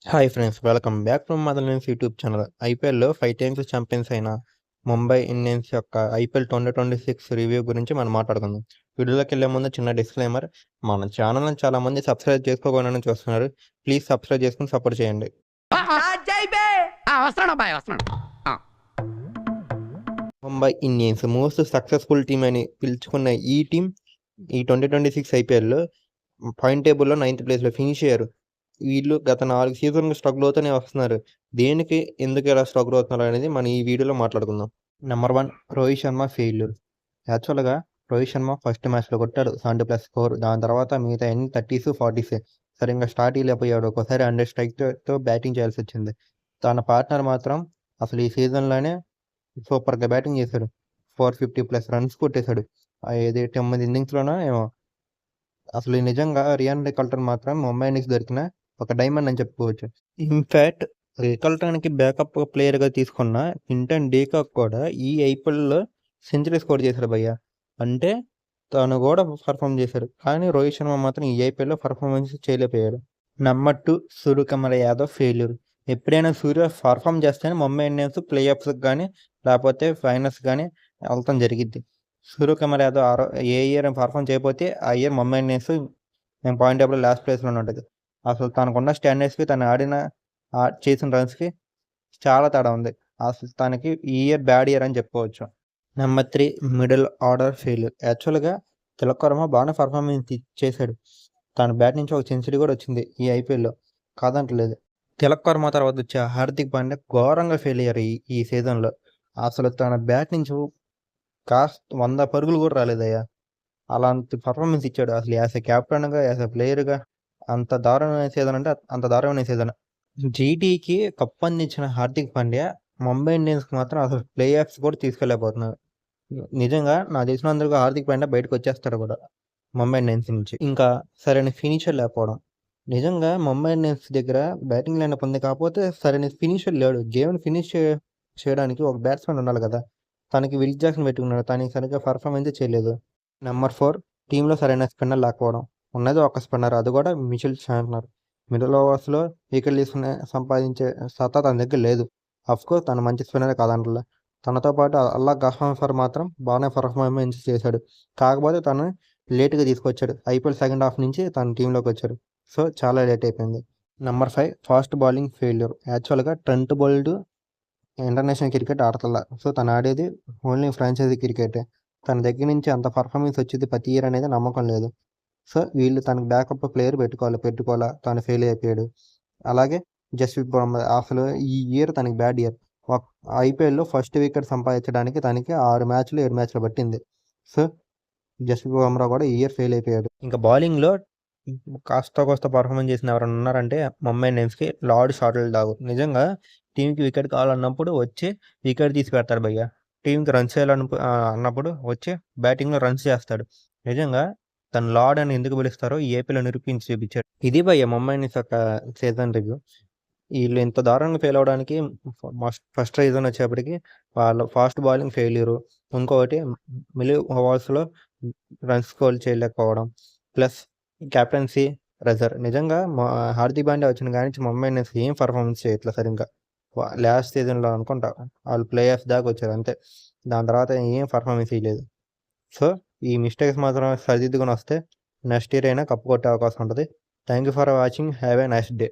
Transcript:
Hi friends, welcome back from mother news YouTube channel. ఐపీఎల్‌లో 5 times champions అయిన Mumbai Indians యొక్క IPL 2026 review గురించి మనం మాట్లాడుకుందాం. వీడియోలోకెళ్ళే ముందు చిన్న డిస్క్లైమర్. మన ఛానల్‌ని చాలామంది సబ్స్క్రైబ్ చేసుకోకుండానే చూస్తున్నారు. ప్లీజ్ సబ్స్క్రైబ్ చేసుకొని సపోర్ట్ చేయండి. Mumbai Indians most successful team అని పిలుచుకున్న ఈ టీం ఈ 2026 ఐపీఎల్‌లో పాయింట్ టేబుల్‌లో 9th ప్లేస్‌లో ఫినిష్ అయ్యారు. వీళ్ళు గత 4 సీజన్‌లు స్ట్రగుల్ అవుతూనే వస్తున్నారు. దేనికి ఎందుకు ఇలా స్ట్రగుల్ అవుతున్నారు అనేది మనం ఈ వీడియోలో మాట్లాడుకుందాం. Number 1, Rohit Sharma failure. యాక్చువల్‌గా రోహిత్ శర్మ ఫస్ట్ మ్యాచ్‌లో కొట్టాడు 70+ స్కోర్. దాని తర్వాత మిగతా అన్ని 30స్, 40సే. సరింగా స్టార్ట్ ఇవ్వలేకపోయాడు. ఒక్కోసారి 100 స్ట్రైక్‌తో బ్యాటింగ్ చేయాల్సి వచ్చింది. తన పార్ట్నర్ మాత్రం అసలు ఈ సీజన్‌లోనే సూపర్‌గా బ్యాటింగ్ చేశాడు. 450+ రన్స్ కొట్టేశాడు. ఏది 9 ఇన్నింగ్స్‌లోనో ఏమో. అసలు నిజంగా రియాన్ రికల్టన్ మాత్రం ముంబై ఇండియన్స్ దొరికిన ఒక డైమండ్ అని చెప్పుకోవచ్చు. ఇన్‌ఫాక్ట్ రికల్టన్‌కి బ్యాకప్ ప్లేయర్‌గా తీసుకున్న క్వింటన్ డీకాక్ కూడా ఈ ఐపీఎల్‌లో సెంచరీ స్కోర్ చేశాడు భయ్యా. అంటే తను కూడా పర్ఫార్మ్ చేశాడు. కానీ రోహిత్ శర్మ మాత్రం ఈ ఐపీఎల్‌లో పర్ఫార్మెన్స్ చేయలేకపోయాడు. Number 2, Suryakumar Yadav failure. ఎప్పుడైనా సూర్య పర్ఫార్మ్ చేస్తేనే ముంబై ఇండియన్స్ ప్లే ఆఫ్స్‌కి గానీ, లేకపోతే ఫైనల్స్ గానీ వెళ్తాం జరిగిద్ది. సూర్యకుమార్ యాదవ్ ఏ ఇయర్ పర్ఫార్మ్ చేయకపోతే ఆ ఇయర్ ముంబై ఇండియన్స్ పాయింట్ టేబుల్‌లో లాస్ట్ ప్లేస్‌లోనే ఉంటది. అసలు తనకున్న స్టాండర్డ్స్‌కి, తను చేసిన రన్స్‌కి చాలా తేడా ఉంది. అసలు తనకి ఈ ఇయర్ బ్యాడ్ ఇయర్ అని చెప్పుకోవచ్చు. Number 3, middle order failure. యాక్చువల్‌గా తిలక్ వర్మ బాగానే పర్ఫార్మెన్స్ చేశాడు. తన బ్యాట్ నుంచి ఒక సెంచరీ కూడా వచ్చింది ఈ ఐపీఎల్‌లో, కాదంటలేదు. తిలక్ వర్మ తర్వాత వచ్చే హార్దిక్ పాండ్యా ఘోరంగా ఫెయిల్ అయ్యారు ఈ సీజన్‌లో. అసలు తన బ్యాట్ నుంచి 100 పరుగులు కూడా రాలేదయ్యా. అలాంటి పర్ఫార్మెన్స్ ఇచ్చాడు. అసలు యాస్ ఎ కెప్టెన్‌గా, యాస్ ఎ ప్లేయర్‌గా అంత దారుణమైన సీజన్ అంటే అంత దారుణమైన సీజన్. జీటీకి కప్ అందించిన హార్దిక్ పాండ్యా ముంబై ఇండియన్స్‌కి మాత్రం అసలు ప్లే ఆఫ్స్ కూడా తీసుకెళ్ళలేకపోతున్నారు. నిజంగా నాకు తెలిసినందుకు హార్దిక్ పాండ్యా బయటకొచ్చేస్తాడు కూడా ముంబై ఇండియన్స్ నుంచి. ఇంకా సరైన ఫినిషర్ లేకపోవడం. నిజంగా ముంబై ఇండియన్స్ దగ్గర బ్యాటింగ్ లైనప్ ఉంది. కాకపోతే సరైన ఫినిషర్ లేడు. గేమ్‌ని ఫినిష్ చేయడానికి ఒక బ్యాట్స్‌మన్ ఉండాలి కదా! తనకి విల్ జాక్సన్ పెట్టుకున్నాడు. తనకి సరిగ్గా పర్ఫార్మెన్సే చేయలేదు. నంబర్ 4, టీమ్‌లో సరైన స్పిన్నర్ లేకపోవడం. ఉన్నది ఒక స్పిన్నర్, అది కూడా మిచెల్ శాంట్నర్. మిడిల్ ఓవర్స్‌లో వికెట్లు తీసుకుని సంపాదించే సత్తా తన దగ్గర లేదు. అఫ్‌కోర్స్ తను మంచి స్పిన్నరే కాదనట్లే. తనతో పాటు అల్లా గఫార్ మాత్రం బాగానే పర్ఫార్మెన్స్ చేశాడు. కాకపోతే తను లేట్‌గా తీసుకొచ్చాడు. ఐపీఎల్ సెకండ్ హాఫ్ నుంచి తను టీమ్‌లోకి వచ్చాడు. సో, చాలా లేట్ అయిపోయింది. Number 5, fast bowling failure. యాక్చువల్‌గా ట్రెంట్ బౌల్ట్ ఇంటర్నేషనల్ క్రికెట్ ఆడతల్లా. సో, తను ఆడేది ఓన్లీ ఫ్రాంచైజీ క్రికెటే. తన దగ్గర నుంచి అంత పర్ఫార్మెన్స్ వచ్చిద్ది ప్రతి ఇయర్ అనేది నమ్మకం లేదు. సో, వీళ్ళు తనకు బ్యాకప్ ప్లేయర్ పెట్టుకోవాలా. తను ఫెయిల్ అయిపోయాడు. అలాగే జస్ప్రీత్ బుమ్రా అసలు ఈ ఇయర్ తనకి బ్యాడ్ ఇయర్. ఐపీఎల్‌లో ఫస్ట్ వికెట్ సంపాదించడానికి తనకి 6 మ్యాచ్‌లు, 7 మ్యాచ్‌లు పట్టింది. సో, జస్ప్రీత్ బుమ్రా కూడా ఈ ఇయర్ ఫెయిల్ అయిపోయాడు. ఇంకా బౌలింగ్‌లో కోస్తా పర్ఫార్మెన్స్ చేసిన ఎవరైనా ఉన్నారంటే ముంబై ఇండియన్స్‌కి లార్డ్ షార్టిల్ డాగ్. నిజంగా టీమ్‌కి వికెట్ కావాలన్నప్పుడు వచ్చి వికెట్ తీసి పెడతాడు భయ్యా. టీమ్‌కి రన్స్ అన్నప్పుడు వచ్చి బ్యాటింగ్‌లో రన్స్ చేస్తాడు. నిజంగా తను లార్డ్ అని ఎందుకు పిలుస్తారో ఈ ఏపీలో నిరూపించి చూపించాడు. ఇది భయ్యా ముంబై ఇండియన్స్ యొక్క సీజన్ రివ్యూ. వీళ్ళు ఇంత దారుణంగా ఫెయిల్ అవ్వడానికి ఫస్ట్ రీజన్ వచ్చేప్పటికి వాళ్ళ ఫాస్ట్ బౌలింగ్ ఫెయిల్యూరు. ఇంకొకటి మిడిల్ ఓవర్స్‌లో రన్స్ స్కోర్ చేయలేకపోవడం. Plus captaincy pressure. నిజంగా హార్దిక్ పాండ్యా వచ్చిన కాడి నుంచి ముంబై ఇండియన్స్ ఏం పర్ఫార్మెన్స్ చేయట్లేదు సరింగా. లాస్ట్ సీజన్‌లో అనుకుంటా వాళ్ళు ప్లే ఆఫ్స్ దాకా వచ్చారు అంతే. దాని తర్వాత ఏం పర్ఫార్మెన్స్ ఇయ్యలేదు. సో, ఈ మిస్టేక్స్ మాత్రం సరిదిద్దుకొని వస్తే నెక్స్ట్ ఇయర్ అయినా కప్ కొట్టే అవకాశం ఉంటది. Thank you for watching. Have a nice day.